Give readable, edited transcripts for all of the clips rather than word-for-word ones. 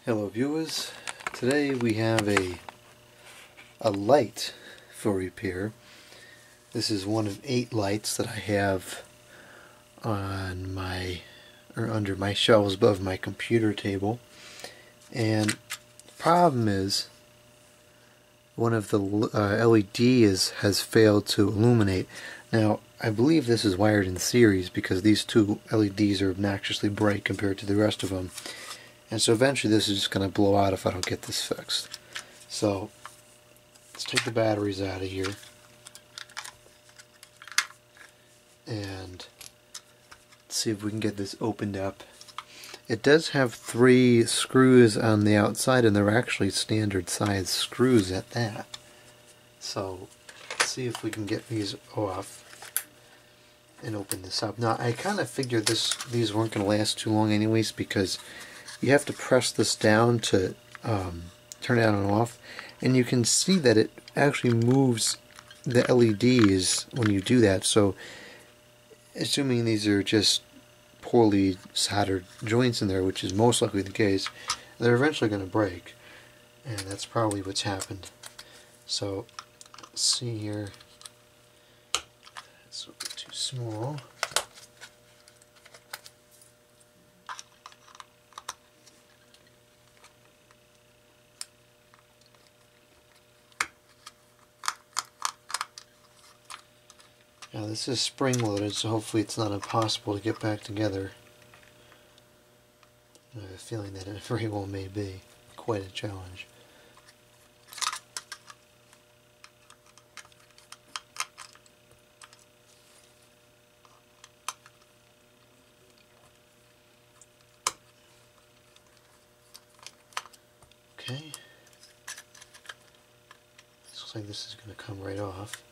Hello viewers, today we have a light for repair. This is one of 8 lights that I have on my under my shelves above my computer table, and the problem is one of the LED has failed to illuminate. Now I believe this is wired in series because these two LEDs are obnoxiously bright compared to the rest of them. And so eventually this is just going to blow out if I don't get this fixed. So let's take the batteries out of here and see if we can get this opened up. It does have 3 screws on the outside, and they're actually standard size screws at that. So let's see if we can get these off and open this up. Now I kind of figured these weren't going to last too long anyways, because you have to press this down to turn it on and off, and you can see that it actually moves the LEDs when you do that. So assuming these are just poorly soldered joints in there, which is most likely the case, they're eventually going to break, and that's probably what's happened. So let's see here, it's a bit too small. Now this is spring loaded, so hopefully it's not impossible to get back together. I have a feeling that it very well may be quite a challenge. Okay. This looks like this is going to come right off.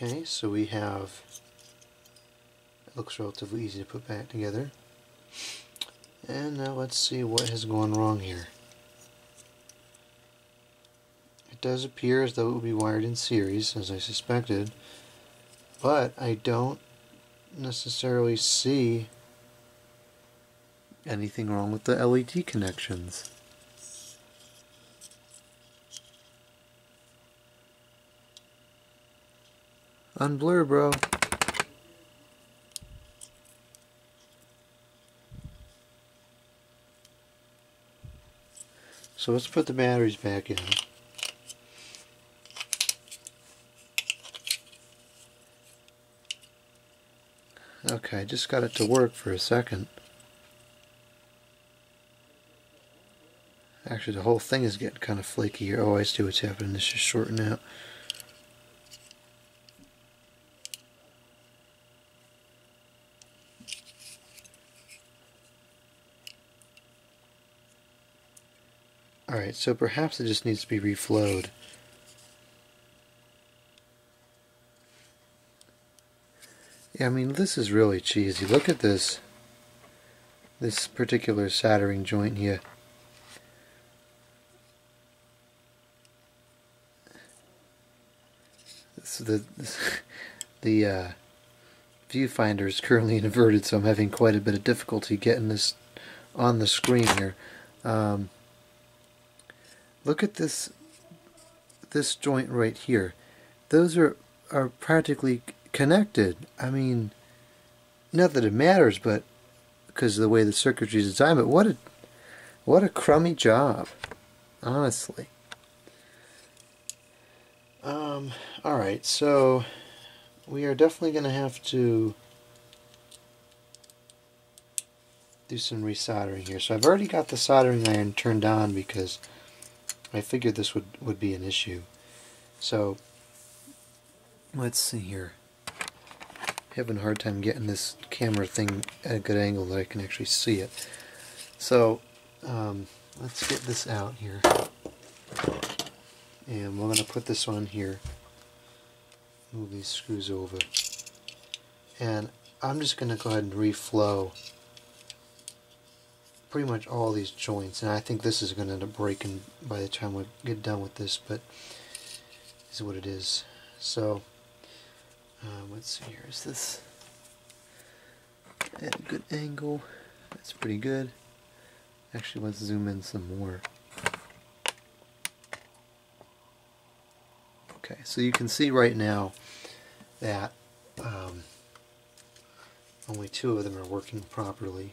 Okay, so we have, it looks relatively easy to put back together. And now let's see what has gone wrong here. It does appear as though it would be wired in series, as I suspected, but I don't necessarily see anything wrong with the LED connections. Unblur, bro. So let's put the batteries back in. Okay, I just got it to work for a second. Actually, the whole thing is getting kind of flaky here. Oh, I see what's happening. This is shorting out. Alright, so perhaps it just needs to be reflowed. Yeah, I mean, this is really cheesy. Look at this particular soldering joint here. The viewfinder is currently inverted, so I'm having quite a bit of difficulty getting this on the screen here. Look at this joint right here. Those are practically connected. I mean, not that it matters, but because of the way the circuitry is designed, but what a crummy job, honestly. Alright, so we are definitely going to have to do some resoldering here. So I've already got the soldering iron turned on because I figured this would be an issue. So let's see here. Having a hard time getting this camera thing at a good angle that I can actually see it. So let's get this out here, and we're going to put this on here. Move these screws over, and I'm just going to go ahead and reflow pretty much all these joints, and I think this is going to end up breaking by the time we get done with this, but this is what it is. So let's see here, is this at a good angle? That's pretty good. Actually, let's zoom in some more. Okay, so you can see right now that only 2 of them are working properly.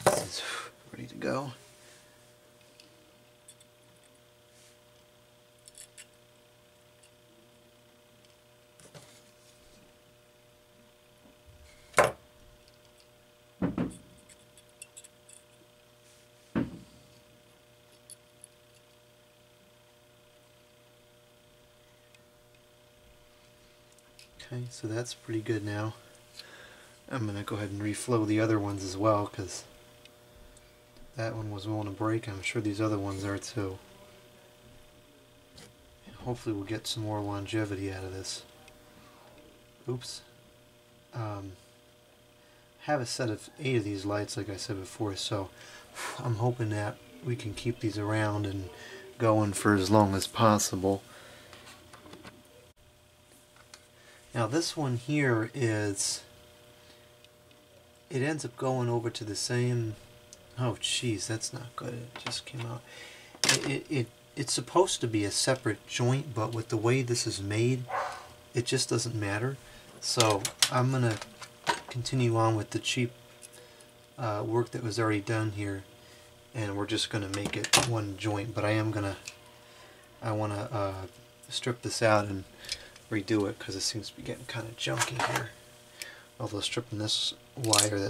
This is ready to go. Okay, so that's pretty good now. I'm going to go ahead and reflow the other ones as well, because that one was willing to break. I'm sure these other ones are too. And hopefully we'll get some more longevity out of this. Oops. Have a set of 8 of these lights, like I said before, so I'm hoping that we can keep these around and going for as long as possible. Now this one here is, it ends up going over to the same, oh geez, that's not good, it just came out. It's supposed to be a separate joint, but with the way this is made, it just doesn't matter. So I'm going to continue on with the cheap work that was already done here, and we're just going to make it one joint, but I want to strip this out and redo it because it seems to be getting kind of junky here. Although stripping this wire,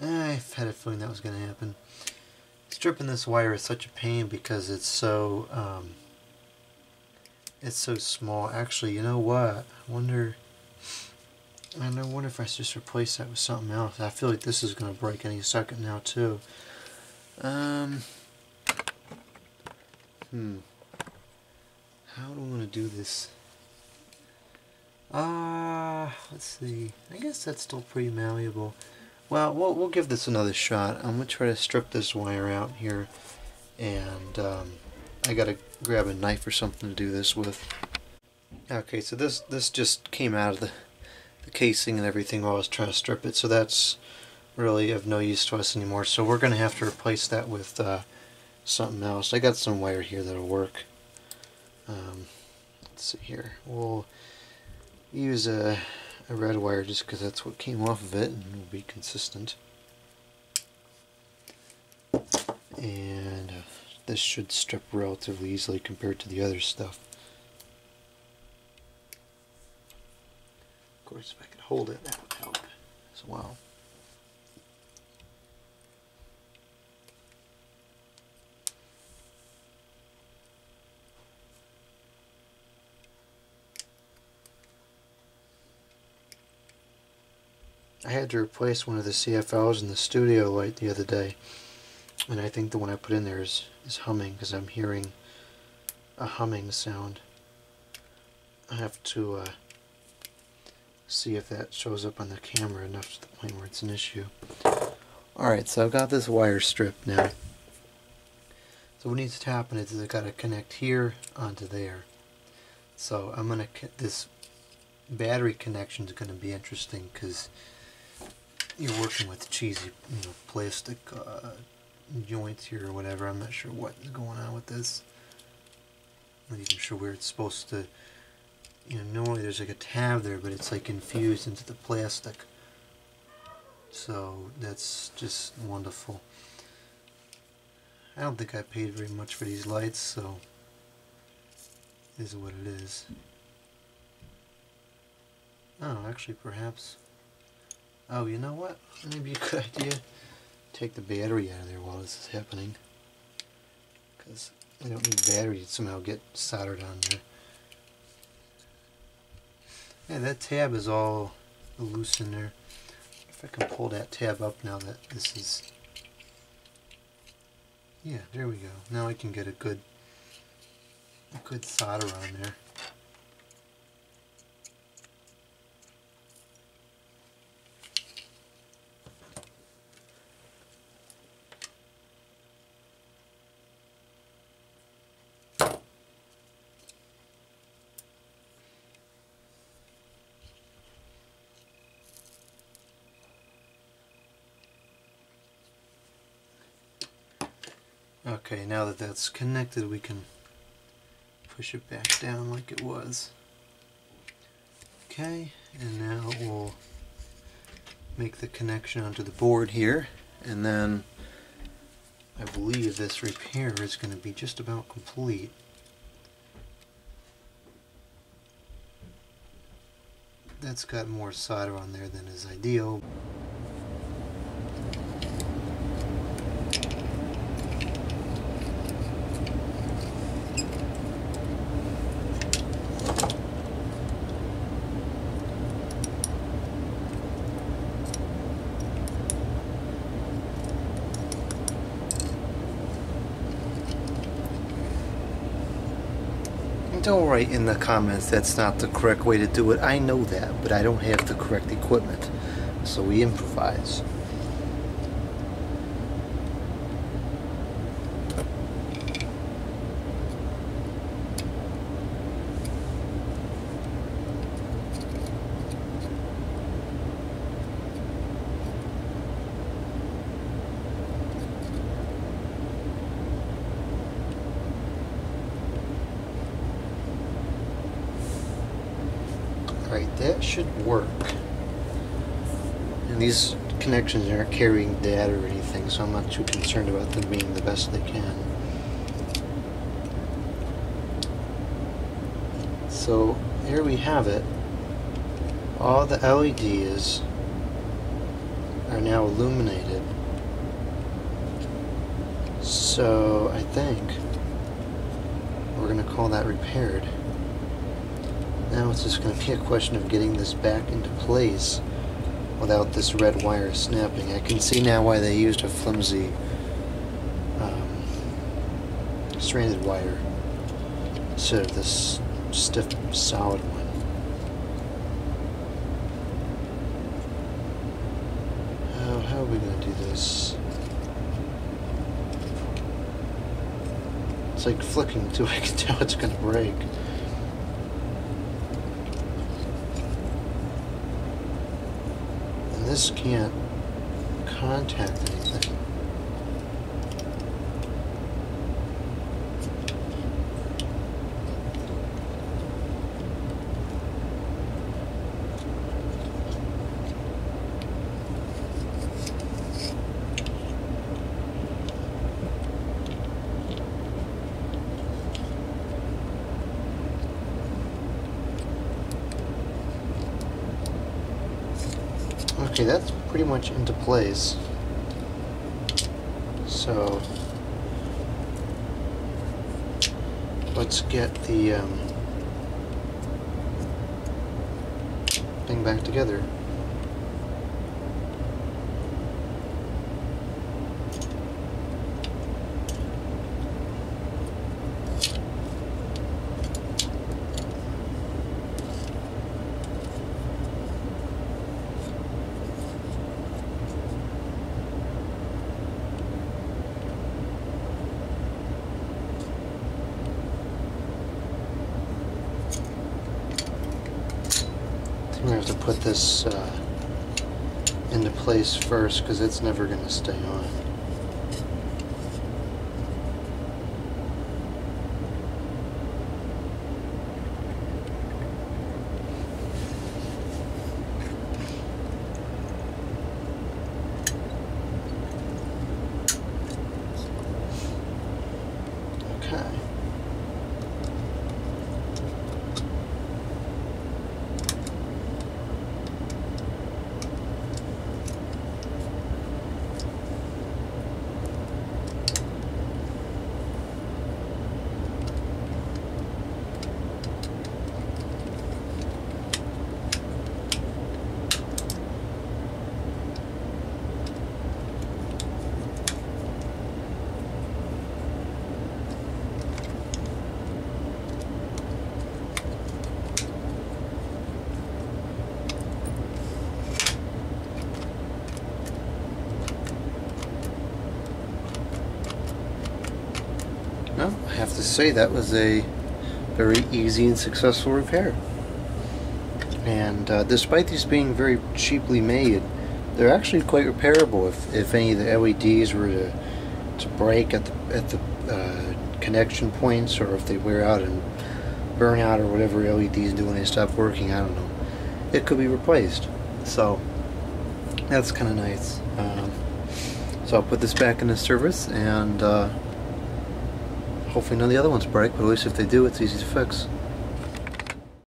I've had a feeling that was going to happen. Stripping this wire is such a pain because it's so small. Actually, you know what? I wonder if I just replace that with something else. I feel like this is going to break any second now too. How do I want to do this? Let's see. I guess that's still pretty malleable. Well, we'll give this another shot. I'm going to try to strip this wire out here, and I got to grab a knife or something to do this with. Okay, so this just came out of the casing and everything while I was trying to strip it, so that's really of no use to us anymore. So we're going to have to replace that with something else. I got some wire here that'll work. Let's see here. We'll use a red wire just because that's what came off of it and will be consistent. And this should strip relatively easily compared to the other stuff. Of course, if I could hold it, that would help as well. I had to replace one of the CFLs in the studio light the other day, and I think the one I put in there is humming because I'm hearing a humming sound. I have to see if that shows up on the camera enough to the point where it's an issue. Alright, so I've got this wire stripped now. So what needs to happen is I've got to connect here onto there. So I'm going to, this battery connection is going to be interesting because you're working with cheesy, plastic joints here or whatever. I'm not sure what is going on with this. I'm not even sure where it's supposed to, normally there's like a tab there, but it's like infused into the plastic. So that's just wonderful. I don't think I paid very much for these lights, so it is what it is. Oh, actually perhaps, oh, you know what? Maybe a good idea. Take the battery out of there while this is happening. Because I don't need the battery to somehow get soldered on there. Yeah, that tab is all loose in there. If I can pull that tab up now that this is... Yeah, there we go. Now I can get a good solder on there. Okay, now that that's connected, we can push it back down like it was. Okay, and now we'll make the connection onto the board here, and then I believe this repair is going to be just about complete. That's got more solder on there than is ideal. Don't write in the comments that's not the correct way to do it. I know that, but I don't have the correct equipment, so we improvise. Alright, that should work. And these connections aren't carrying data or anything, so I'm not too concerned about them being the best they can. So here we have it. All the LEDs are now illuminated. So I think we're going to call that repaired. Now it's just going to be a question of getting this back into place without this red wire snapping. I can see now why they used a flimsy stranded wire instead of this stiff solid one. How are we going to do this? It's like flicking too. I can tell it's going to break. This can't contact anything. Okay, that's pretty much into place. So let's get the thing back together. I'm going to have to put this into place first because it's never going to stay on. Okay. Well, I have to say that was a very easy and successful repair. And despite these being very cheaply made, they're actually quite repairable if any of the LEDs were to to break at the connection points, or if they wear out and burn out, or whatever LEDs do when they stop working, I don't know. It could be replaced. So that's kind of nice. So I'll put this back into service, and hopefully none of the other ones break, but at least if they do, it's easy to fix.